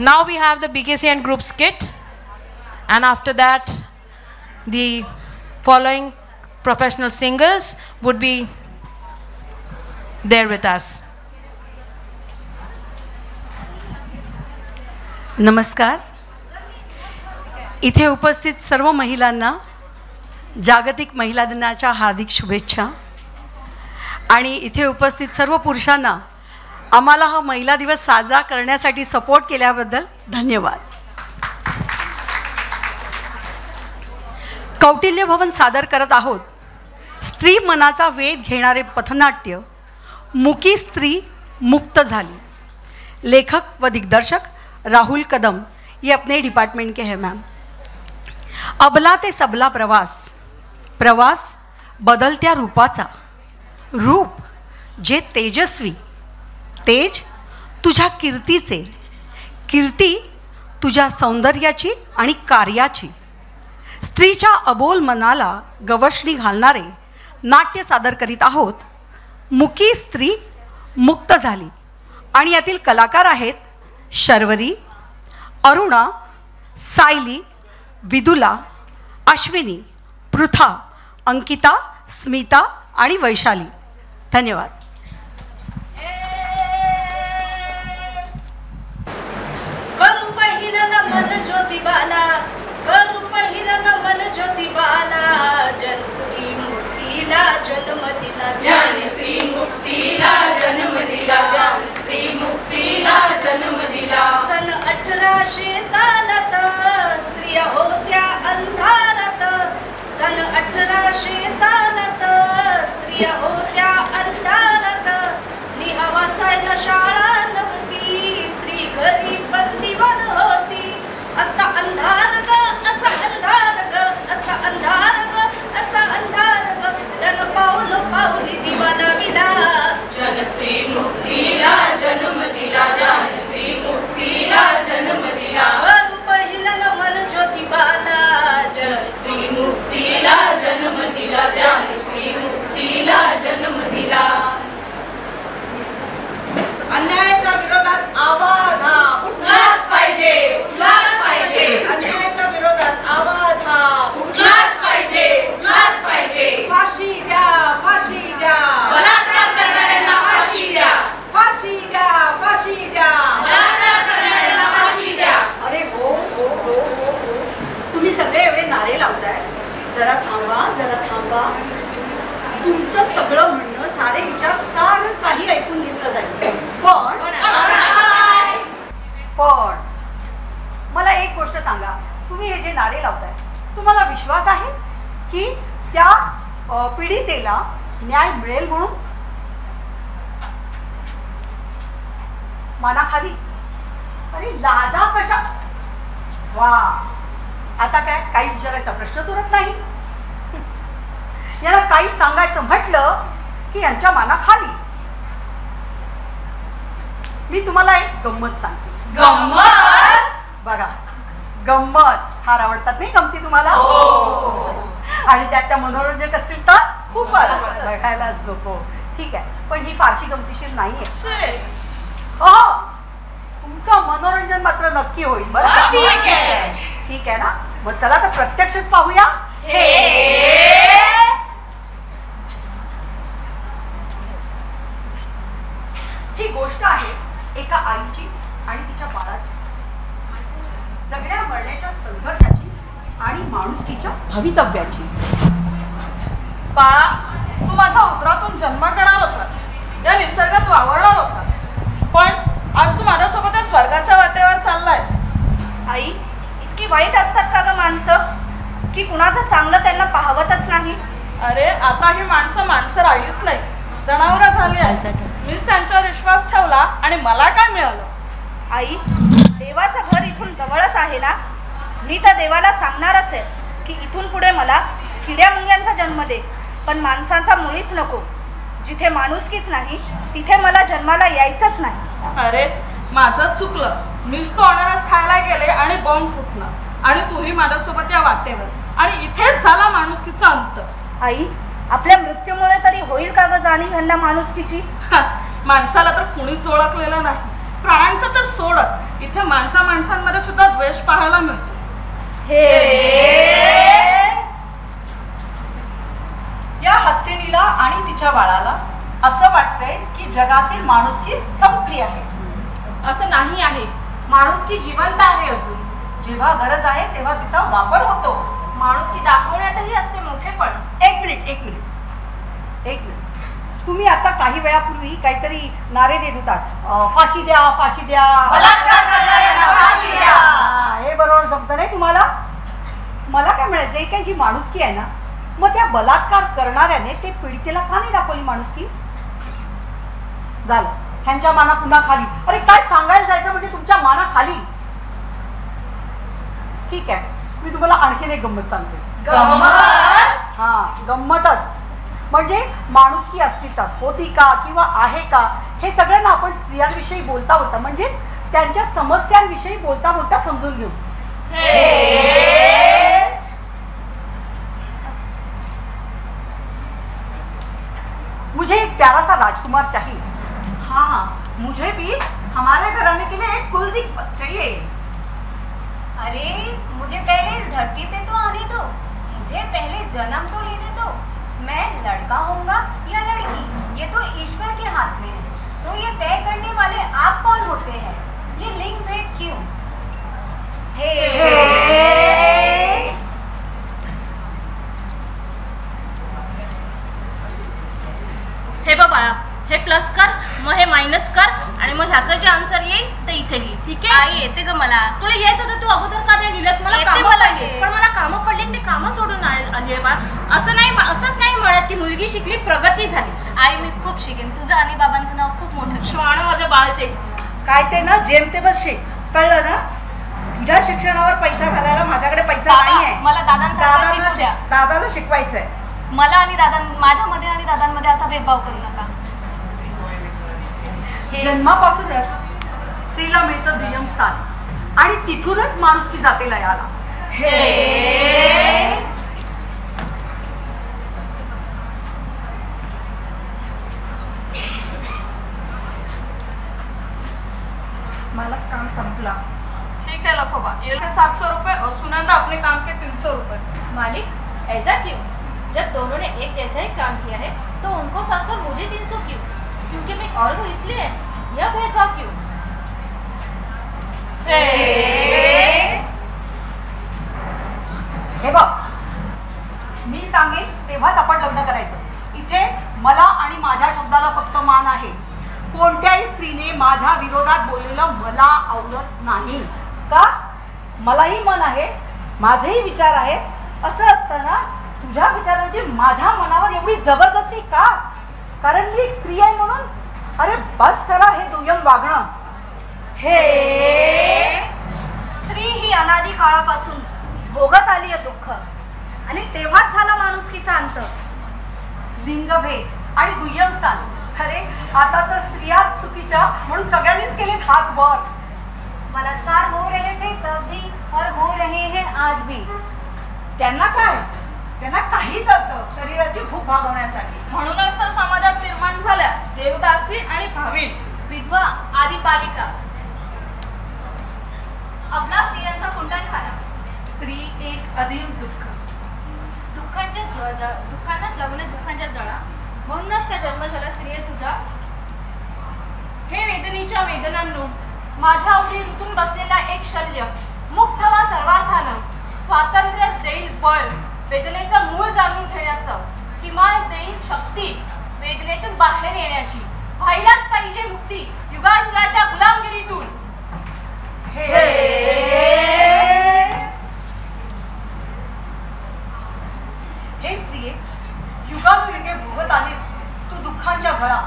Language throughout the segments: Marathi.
Now we have the BKCN group skit, and after that the following professional singers would be there with us. नमस्कार. इथे उपस्थित सर्व महिलांना जागतिक महिला दिनाच्या हार्दिक शुभेच्छा. आणि इथे उपस्थित सर्व पुरुषांना आम्हाला हा महिला दिवस साजरा करण्यासाठी सपोर्ट केल्याबद्दल धन्यवाद. कौटिल्य भवन सादर करत आहोत स्त्री मनाचा वेध घेणारे पथनाट्य मुकी स्त्री मुक्त झाली. लेखक व दिग्दर्शक राहुल कदम ये अपने डिपार्टमेंट के हैं मैम. अबला ते सबला प्रवास, प्रवास बदलत्या रूपाचा, रूप जे तेजस्वी, तेज तुझ्या कीर्तीचे, कीर्ती तुझ्या सौंदर्याची आणि कार्याची. स्त्रीच्या अबोल मनाला गवसणी घालणारे नाट्य सादर करीत आहोत. मुकी स्त्री मुक्त झाली. आणि यातील कलाकार आहेत शर्वरी, अरुणा, सायली, विदुला, अश्विनी, पृथा, अंकिता, स्मिता आणि वैशाली. धन्यवाद. करू पहिला नमन ज्योतिबाला, करू पहिला नमन ज्योतिबाला. जन स्त्री मुक्तीला जन्म दिला, जन स्त्री मुक्तीला जन्म दिला, जन स्त्री मुक्तीला जन्म दिला. सन 1800 सालात स्त्रिया होत्या अंधारात, सन 1800 सालात स्त्रिया होत्या अंधारात. लिहा वाचायला शाळा नव्हती, स्त्री घरी बंदीवान होती. असा अंधार ग, असा अंधार ग, असा अंधार ग, असा अंधार ग. तन पाऊल पाऊली दिवा लाविला, जन स्त्री मुक्तीला जन्म दिला, जन स्त्री मुक्तीला जन्म दिला. करू पहिला नमन ज्योतिबाला, जन स्त्री मुक्तीला जन्म दिला, जन स्त्री मुक्तीला जन्म दिला. अन्यायाच्या विरोधात आवाज हा उठलाच पाहिजे, उठलाच पाहिजे. अन्यायाच्या विरोधात आवाज हा उठलाच पाहिजे, उठलाच पाहिजे. फाशी द्या, फाशी द्या, बलात्कार करणाऱ्यांना फाशी द्या, फाशी द्या, फाशी द्या, बलात्कार करणाऱ्यांना फाशी द्या. अरे हो हो हो हो हो, तुम्ही सगळे एवढे नारे लावताय. जरा थांबा, जरा थांबा. तुमचं सगळं म्हणणं, सारे विचार, सारं काही ऐकून घेतलं जाईल. पण मला एक गोष्ट सांगा, तुम्ही हे जे नारे लावताय, तुम्हाला विश्वास आहे की त्या पीडितेला न्याय मिळेल म्हणून? मानाखाली. अरे लाजा कशा. वा, आता काय काही विचारायचा प्रश्नच उरत नाही. यांना काही सांगायचं म्हटलं की यांच्या मानाखाली. मी तुम्हाला एक गंमत सांगते. गंमत? बघा, गंमत फार आवडतात नाही गमती तुम्हाला? आणि त्यात त्या मनोरंजक असतील तर खूपच बघायलाच नको. ठीक आहे, पण ही फारशी गमतीशीर नाहीये. हो, तुमचं मनोरंजन मात्र नक्की होईल बरं का? ठीक आहे, ठीक आहे ना? मग चला तर प्रत्यक्षच पाहूया. ही गोष्ट आहे एका आईची आणि तिच्या बाळाची, जगण्या मरण्याच्या संघर्षाची आणि माणुसकीच्या भवितव्याची. बाळा, तू माझ्या उदरातून जन्म घेणार होतास, या निसर्गात वावरणार होतास, पण आज तू माझ्यासोबत या स्वर्गाच्या वाटेवर चाललायस. आई, इतकी वाईट असतात का ग माणसं की कुणाचं चांगलं त्यांना पाहवतच नाही? अरे, आता ही माणसं माणसं राहिलीच नाही, जनावरं झाली आहेत. मीच त्यांच्यावर विश्वास ठेवला आणि मला काय मिळालं? आई, देवाचं घर इथून जवळच आहे ना. मी तर देवाला सांगणारच आहे की इथून पुढे मला किड्या मुंग्यांचा जन्म दे, पण माणसांचा मुळीच नको. जिथे माणुसकीच नाही तिथे मला जन्माला यायचंच नाही. अरे, माझं चुकलं. मीच तो अननस खायला गेले आणि बॉम्ब फुटला, आणि तूही माझ्यासोबत या वाटेवर, आणि इथेच झाला माणुसकीचा अंत. आई, आपल्या मृत्यूमुळे तरी होईल का ग जाणीव ह्यांना माणुसकीची? माणसाला तर कुणीच ओळखलेलं नाही. प्राण्यांचं तर सोडच, इथे माणसांमध्ये सुद्धा द्वेष पाहायला मिळतो. या हत्तीनीला आणि तिच्या बाळाला असं वाटतंय की जगातील माणुसकी संपली आहे. असं नाही आहे, माणुसकी जिवंत आहे अजून. जेव्हा गरज आहे तेव्हा तिचा वापर होतो. माणुसकी दाखवण्यातही असते मोठेपण. एक मिनिट, तुम्ही आता काही वेळापूर्वी काहीतरी नारे देत होतात, फाशी द्या, फाशी द्या, बलात्कार करणाऱ्यांना फाशी द्या. हे बरोबर जमतं नाही तुम्हाला? मला काय म्हणायचंय, काही जी माणुसकी आहे ना, मग त्या बलात्कार करणाऱ्याने ते पीडितेला का नाही दाखवली माणुसकी? झालं, ह्यांच्या माना पुन्हा खाली. अरे काय सांगायला जायचं म्हणजे तुमच्या माना खाली. ठीक आहे, मी तुम्हाला आणखीन एक गंमत सांगते. गंमतच. म्हणजे माणुसकी अस्तित्वात होती का किंवा आहे का हे सगळं ना आपण स्त्रियांविषयी बोलता बोलता, म्हणजेच त्यांच्या समस्यांविषयी बोलता बोलता समजून घेऊ. मुझे एक प्यारा सा राजकुमार चाहिए. हाँ, मुझे भी हमारे घराने के लिए एक कुलदीप चाहिए. अरे मुझे पहले इस धरती पे तो आने दो, मुझे पहले जन्म तो लेने दो. मैं लड़का होऊंगा या लड़की, ये तो ईश्वर के हाथ में है. तो ये तय करने वाले आप कौन होते हैं? ये लिंग भेद क्यों? हे बघ बाळा, हे प्लस कर, मग हे मायनस कर, आणि मग ह्याचं जे आन्सर येईल ते इथे लिही. ठीक आहे? आई येते ग मला. तुला येत होतं, तू अगोदर का नाही लिहिलंस? मला येते कामं मला पडली, हे. पण मला कामं पडली, मी कामं सोडून आली आहे बा. असंच नाही म्हणत की मुलगी शिकली प्रगती झाली. आई मी खूप शिकेन, तुझं आणि बाबांचं नाव खूप मोठं. श्वान माझं बाळ ते. काय ते ना जेमते बस शिक, कळलं ना? तुझ्या शिक्षणावर पैसा घालायला माझ्याकडे पैसा नाहीये. मला दादांसारखं शिकू द्या. दादाला शिकवायचंय. मला आणि माझ्यामध्ये आणि दादांमध्ये असा भेदभाव करू नका. जन्मापासूनच स्त्रीला मिळतं दुय्यम स्थान आणि तिथूनच माणुसकी जाते लयाला. मला काम संपला. ठीक है लखोबा, ये के 700 रुपए और सुनंदा अपने काम के 300 रुपए. मालिक ऐसा क्यों? जब दोनों ने एक जैसा ही काम किया है तो उनको 700 मुझे 300 क्यों? क्योंकि मैं और हूँ इसलिए? यह भेदभाव क्यों? हे बघ, मी सांगेन तेव्हाच आपण लग्न करायचं. इथे मला आणि माझ्या शब्दाला फक्त मान आहे. कोणत्याही स्त्रीने माझ्या विरोधात बोललेलं मला आवडत नाही. का? मलाही मन आहे, माझेही विचार आहेत. असं असताना तुझ्या विचारांची माझ्या मनावर एवढी जबरदस्ती का? कारण मी एक स्त्री आहे म्हणून? अरे बस करा हे दुय्यम वागणं. स्त्री ही अनादी काळापासून भोगत आली आहे दुःख, आणि तेव्हाच झाला माणुसकीचा अंत. लिंगभेद आणि दुय्यम स्थान. अरे आता तर स्त्रिया चुकीच्या म्हणून सगळ्यांनीच केलेत हात वर. बलात्कार हो रहे थे तब भी और हो रहे हैं आज भी. त्यांना काय? त्यांना काही चालतं शरीराची भूक भागवण्यासाठी. म्हणूनच तर समाजात निर्माण झाल्या देवदासी आणि भाविन, विधवा आदी पालिका, अबला स्त्रियांचा कुंडलखाना. स्त्री एक अधीन दुःख. दुःखांनाच लागूनच दुःखांच्या जळा, म्हणूनच त्या जन्म झाला स्त्रिये तुझा. हे वेदनेच्या वेदनांनो, माझ्या आवडी ऋतून बसलेला एक शल्य, मुक्त वा सर्वार्थानं स्वातंत्र्य देईल बळ, वेदनेचं मूळ जाणून घेण्याचं, किमान देईल शक्ती वेदनेतून बाहेर येण्याची. व्हायलाच पाहिजे मुक्ती युगायुगाच्या गुलामगिरीतून. हे स्त्रिये, युगानुयुगे भोगत आलीस तू दुःखांच्या झळा,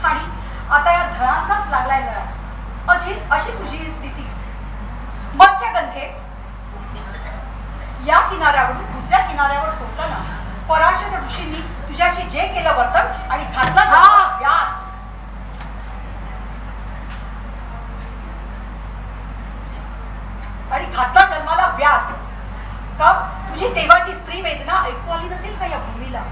आणि आता या झळांचाच लागलाय लळा. अशी तुझी ही स्थिती. मत्स्यगंधे, या किनाऱ्यावरून दुसऱ्या किनाऱ्यावर सोडताना पराशर ऋषींनी तुझ्याशी जे केलं वर्तन आणि घातला जन्माला व्यास. का तुझी तेव्हाची स्त्री वेदना ऐकू आली नसेल का या भूमीला?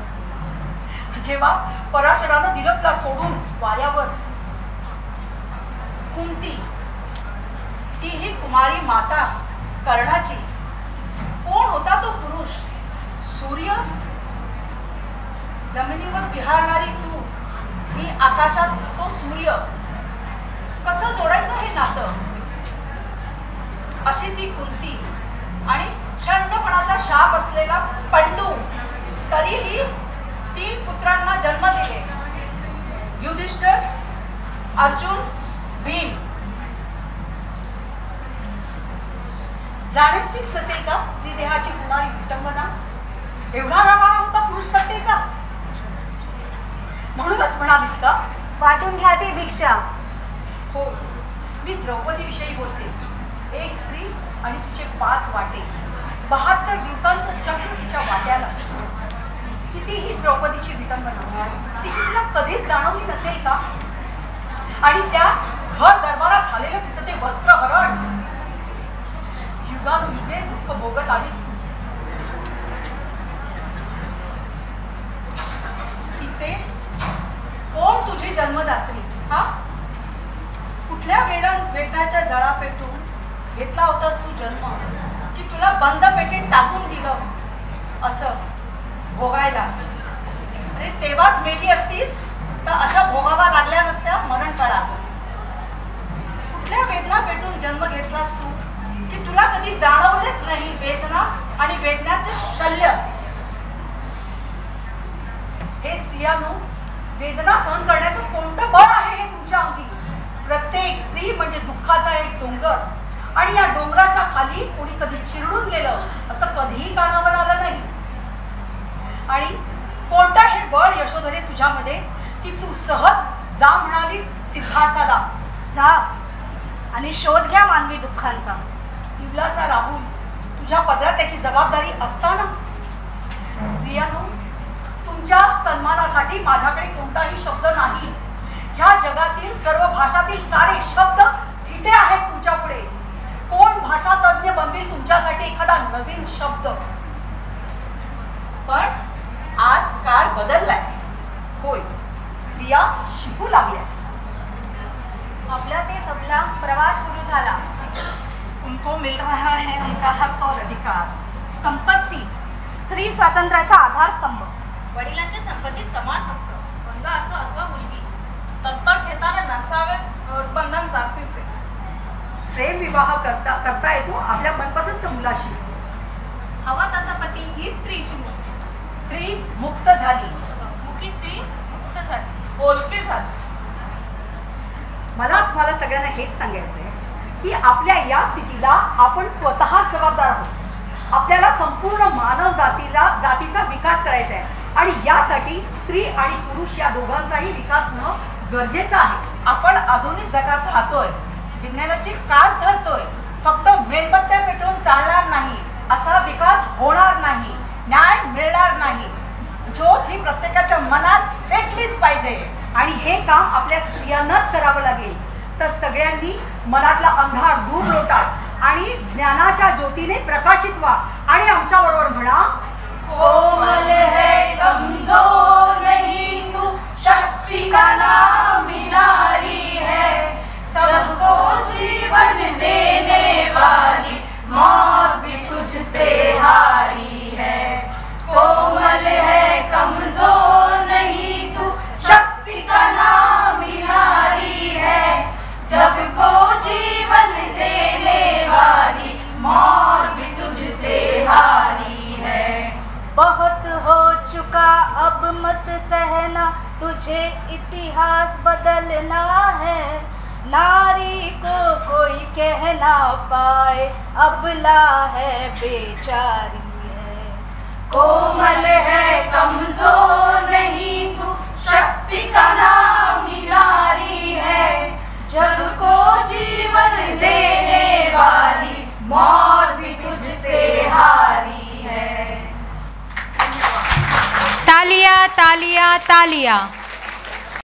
जेव्हा पराशरानं दिलं तुला सोडून वाऱ्यावर, कुंती, तीही कुमारी माता कर्णाची. कोण होता तो पुरुष? सूर्य? जमिनीवर विहारणारी तू, मी आकाशात तो सूर्य. कसं जोडायचं हे नातं? अशी ती कुंती आणि शंडपणाचा शाप असलेला पंडू. तरीही 3 पुत्रांना जन्म दिले. युधिष्ठिर, अर्जुन, भीम. जाणतीच नसेल का स्त्री देहाची होणारी विटंबना? एवढा रागाळा होता पुरुष सत्तेचा. म्हणूनच म्हणालीस का वाटून घ्या ती भिक्षा. हो, मी द्रौपदी विषयी बोलते. एक स्त्री आणि तिचे 5 वाटे. 72 दिवसांचं चक्र तिच्या वाट्याला. कितीही द्रौपदीची विटंबना तिची तिला कधीच जाणवली नसेल का? आणि त्या भर दरबारात झालेलं तिचं ते वस्त्रहरण. युगानुयुगे दुःख भोगत आलीस तू. सीते, कोण तुझी जन्मदात्री? हा, कुठल्या वेदनाच्या जळा पेटून घेतला होतास तू जन्म, की तुला बंद पेटीत टाकून दिलं असं भोगायला? अरे तेव्हाच मेली असतीस तर अशा भोगावा लागल्या नसत्या मरणकाळा. कुठल्या वेदना पेटून जन्म घेतलास तू, की तुला कधी जाणवलेच नाही वेदना आणि वेदनाचे शल्य? हे स्त्रियांनो, वेदना सहन करण्याचं कोणतं बळ आहे हे तुमच्या अंगी? प्रत्येक स्त्री म्हणजे दुःखाचा एक डोंगर, आणि या डोंगराच्या खाली कोणी कधी चिरडून गेलं असं कधीही कानावर आलं नाही. आणि कोणतं हे बळ यशोधरे तुझ्यामध्ये, की तू सहज जा म्हणालीस सिद्धार्थाला? जा आणि शोध घ्या मानवी दुःखांचा. दिवलासा राहुल, तुझ्या पदरात त्याची जबाबदारी असताना. स्त्रियांनो, तुमच्या सन्मानासाठी माझ्याकडे कोणताही शब्द नाही. ह्या जगातील सर्व भाषातील सारे शब्द थिटे आहेत तुमच्या पुढे. कोण भाषा तज्ञ बनवेल तुमच्यासाठी एखादा नवीन शब्द? पण आज काळ बदललाय. होय, स्त्रिया शिकू लागल्या. आपला ते सबला प्रवास सुरू झाला. उनको मिल रहा है उनका हक और अधिकार. संपत्ती, स्त्री स्वातंत्र्याचा आधारस्तंभ. वडिलांच्या संपत्तीत समान हक्क, मुलगा असो अथवा मुलगी. दत्तक घेताना नसावे बंधन जातीचे. प्रेम विवाह करता येतो आपल्या मनपसंत मुलाशी. हवा तसा पती ही स्त्रीची मुक्ती. स्त्री मुक्त झाली. मुकी स्त्री मुक्त झाली. बोलकी झाली. मला तुम्हाला सगळ्यांना हेच सांगायचं आहे की आपल्या या स्थितीला आपण स्वतःच जबाबदार आहोत. आपल्याला संपूर्ण मानव जातीचा विकास करायचा आहे, आणि यासाठी स्त्री आणि पुरुष या दोघांचाही विकास होणं गरजेचं आहे. आपण आधुनिक जगात राहतोय, विज्ञानाची कास धरतोय. फक्त मेणबत्त्या पेटवून चालणार नाही, असा विकास होणार नाही, न्याय मिळणार नाही. ज्योत ही प्रत्येकाच्या मनात पेटलीच पाहिजे. आणि हे काम आपल्या स्त्रियांनाच करावं लागेल. तर सगळ्यांनी मनातला अंधार दूर लोटा आणि ज्ञानाच्या ज्योतीने प्रकाशित व्हा. आणि आमच्या बरोबर म्हणा, कोमल है कमजोर नहीं तू, शक्ति का नाम नारी है, सबको जीवन देने वाली, मौत भी तुझसे हारी है. कोमल है कमजोर नहीं तू, शक्ति का नाम नारी है, सबको जीवन देने वाली, मौत भी तुझसे हारी है. बहुत हो चुका अब मत सहना, तुझे इतिहास बदलना है. नारी को कोई कह ना पाए, अबला है बेचारी है. कोमल है कमजोर नहीं तू, शक्ति का नाम ही नारी है, जग को जीवन देने वाली, मौत भी तुझसे हारी है. तालिया तालिया तालिया.